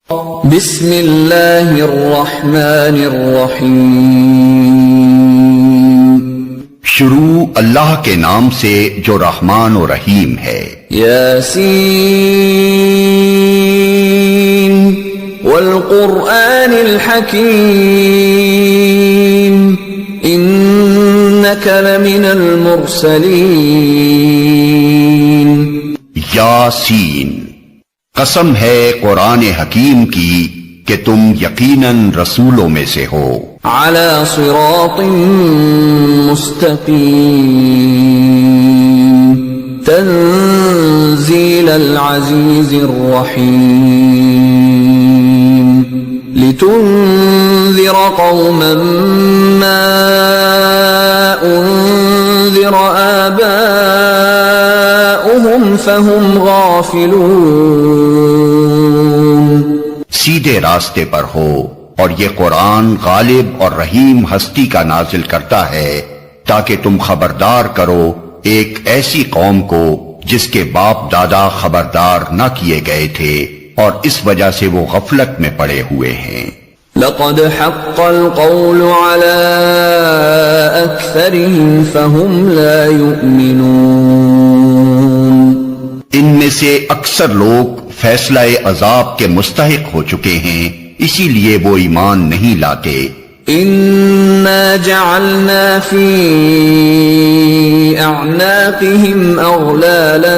بسم اللہ الرحمن الرحیم، شروع اللہ کے نام سے جو رحمان و رحیم ہے۔ یاسین والقرآن الحکیم انک لمن المرسلین۔ یاسین، قسم ہے قرآن حکیم کی کہ تم یقیناً رسولوں میں سے ہو۔ علی صراط مستقیم تنزیل العزیز الرحیم لتنذر قوما ما انذر آباؤهم فهم غافلون۔ سیدھے راستے پر ہو، اور یہ قرآن غالب اور رحیم ہستی کا نازل کرتا ہے تاکہ تم خبردار کرو ایک ایسی قوم کو جس کے باپ دادا خبردار نہ کیے گئے تھے اور اس وجہ سے وہ غفلت میں پڑے ہوئے ہیں۔ لقد حق القول على أكثرهم فهم لا يؤمنون۔ ان میں سے اکثر لوگ فیصلہ عذاب کے مستحق ہو چکے ہیں، اسی لیے وہ ایمان نہیں لاتے۔ انا جعلنا في اعناقهم اغلالا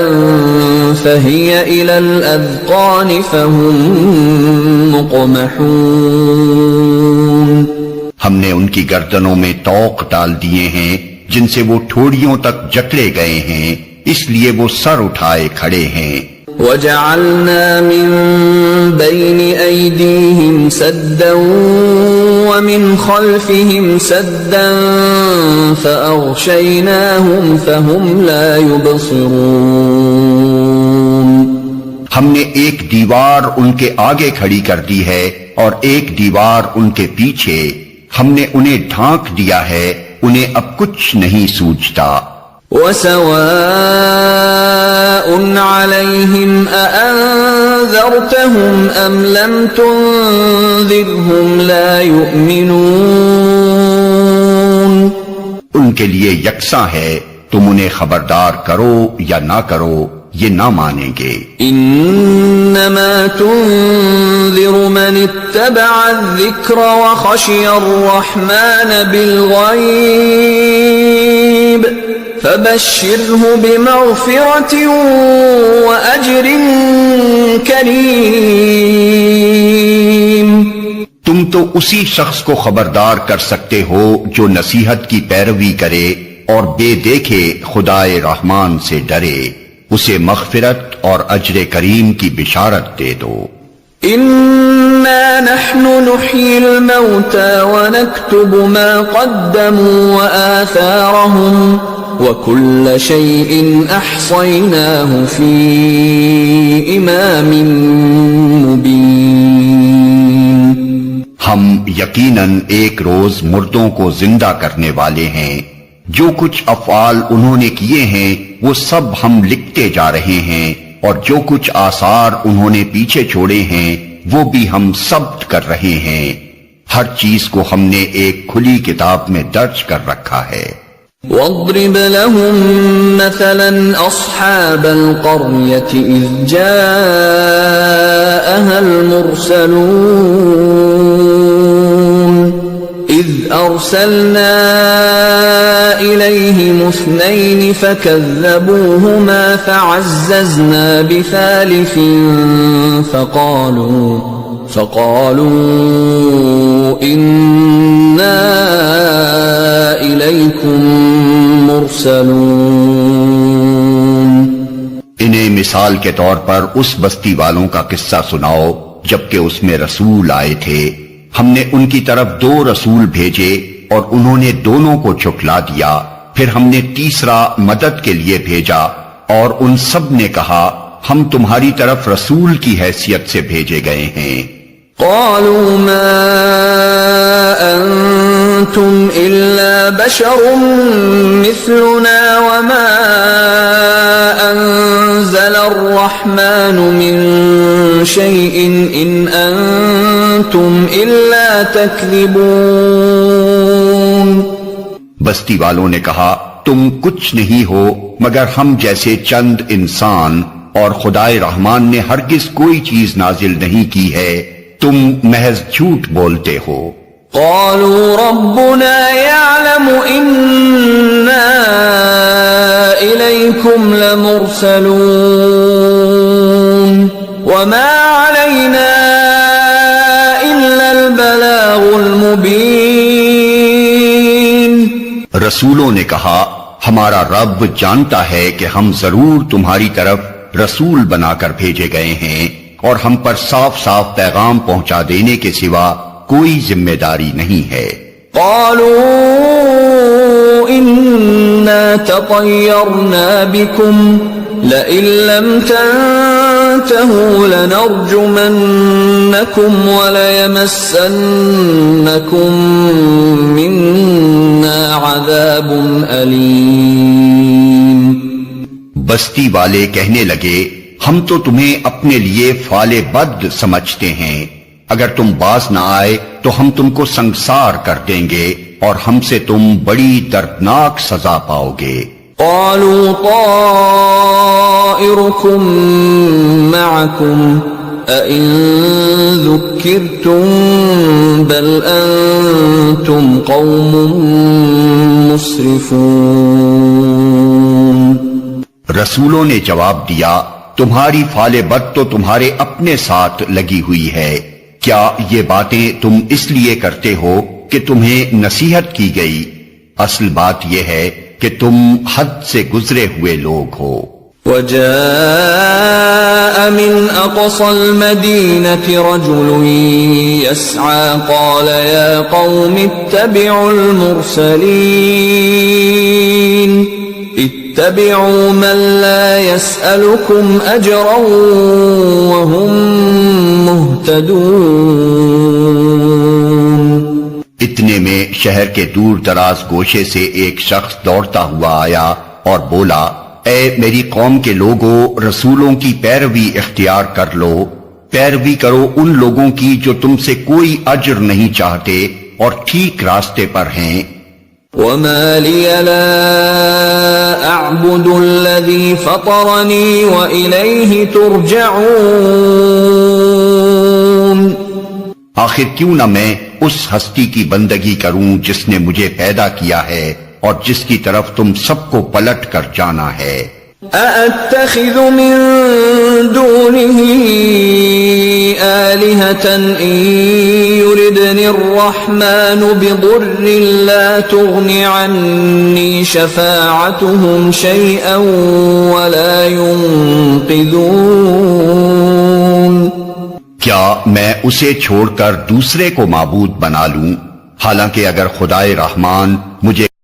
فهي الى الاذقان فهم مقمحون۔ ہم نے ان کی گردنوں میں طوق ڈال دیے ہیں جن سے وہ ٹھوڑیوں تک جکڑے گئے ہیں، اس لیے وہ سر اٹھائے کھڑے ہیں۔ وَجَعَلْنَا مِن بَيْنِ أَيْدِيهِمْ سَدًّا وَمِنْ خَلْفِهِمْ سَدًّا فَأَغْشَيْنَاهُمْ فَهُمْ لَا يُبْصِرُونَ۔ ہم نے ایک دیوار ان کے آگے کھڑی کر دی ہے اور ایک دیوار ان کے پیچھے، ہم نے انہیں ڈھانک دیا ہے، انہیں اب کچھ نہیں سوچتا۔ وَسَوَاءٌ عَلَيْهِمْ أَأَنذَرْتَهُمْ أَمْ لَمْ تُنذِرْهُمْ لَا يُؤْمِنُونَ۔ ان کے لیے یکساں ہے، تم انہیں خبردار کرو یا نہ کرو، یہ نہ مانیں گے۔ انما تنذر من اتبع الذکر وخشی الرحمن بالغیب فبشرہ بمغفرۃ واجر کریم۔ تم تو اسی شخص کو خبردار کر سکتے ہو جو نصیحت کی پیروی کرے اور بے دیکھے خدائے رحمان سے ڈرے، اسے مغفرت اور اجر کریم کی بشارت دے دو۔ انا نحن نحيي الموتى ونكتب ما قدموا وآثارهم وكل شيء احصيناه في امام مبين۔ ہم یقیناً ایک روز مردوں کو زندہ کرنے والے ہیں، جو کچھ افعال انہوں نے کیے ہیں وہ سب ہم لکھتے جا رہے ہیں، اور جو کچھ آثار انہوں نے پیچھے چھوڑے ہیں وہ بھی ہم ثبت کر رہے ہیں۔ ہر چیز کو ہم نے ایک کھلی کتاب میں درج کر رکھا ہے۔ واضرب لهم مثلا اصحاب القرية اذ جاءها المرسلون اذ ارسلنا إليهم اثنين فكذبوهما فعززنا بثالث فقالوا إنا إليكم مرسلون۔ انہیں مثال کے طور پر اس بستی والوں کا قصہ سناؤ جبکہ اس میں رسول آئے تھے، ہم نے ان کی طرف 2 رسول بھیجے اور انہوں نے دونوں کو جھٹلا دیا، پھر ہم نے تیسرا مدد کے لیے بھیجا اور ان سب نے کہا ہم تمہاری طرف رسول کی حیثیت سے بھیجے گئے ہیں۔ قالوا ما أنتم إلا بشر مثلنا وما أنزل الرحمن من شيء إن أنتم إلا تكذبون. بستی والوں نے کہا تم کچھ نہیں ہو مگر ہم جیسے چند انسان، اور خدائے رحمان نے ہرگز کوئی چیز نازل نہیں کی ہے، تم محض جھوٹ بولتے ہو. قالوا ربنا يعلم إنا إليكم لمرسلون وما علينا إلا البلاغ المبين. رسولوں نے کہا ہمارا رب جانتا ہے کہ ہم ضرور تمہاری طرف رسول بنا کر بھیجے گئے ہیں، اور ہم پر صاف صاف پیغام پہنچا دینے کے سوا کوئی ذمہ داری نہیں ہے. قالوا إنا تطيرنا بكم لئن لم تنتهوا لنرجمنكم وليمسنكم منا عذاب أليم. بستی والے کہنے لگے ہم تو تمہیں اپنے لیے فال بد سمجھتے ہیں، اگر تم باز نہ آئے تو ہم تم کو سنگسار کر دیں گے اور ہم سے تم بڑی دردناک سزا پاؤ گے. قالوا طائركم معكم أئن ذكرتم بل أنتم قوم مسرفون. رسولوں نے جواب دیا تمہاری فال بد تو تمہارے اپنے ساتھ لگی ہوئی ہے، کیا یہ باتیں تم اس لیے کرتے ہو کہ تمہیں نصیحت کی گئی؟ اصل بات یہ ہے کہ تم حد سے گزرے ہوئے لوگ ہو. وجاء من أقصى المدينة رجل يسعى قال يا قوم اتبعوا المرسلين اتبعوا من لا يسألكم أجرا وهم مهتدون. اتنے میں شہر کے دور دراز گوشے سے ایک شخص دوڑتا ہوا آیا اور بولا اے میری قوم کے لوگوں، رسولوں کی پیروی اختیار کر لو، پیروی کرو ان لوگوں کی جو تم سے کوئی اجر نہیں چاہتے اور ٹھیک راستے پر ہیں. وما لي لا أعبد الذي فطرني وإليه ترجعون. آخر کیوں نہ میں اس ہستی کی بندگی کروں جس نے مجھے پیدا کیا ہے اور جس کی طرف تم سب کو پلٹ کر جانا ہے. أأتخذ من دونه آلهة إن يردني الرحمن بضر لا تغن عني شفاعتهم شيئا ولا ينقذون. کیا میں اسے چھوڑ کر دوسرے کو معبود بنا لوں، حالانکہ اگر خدائے رحمان مجھے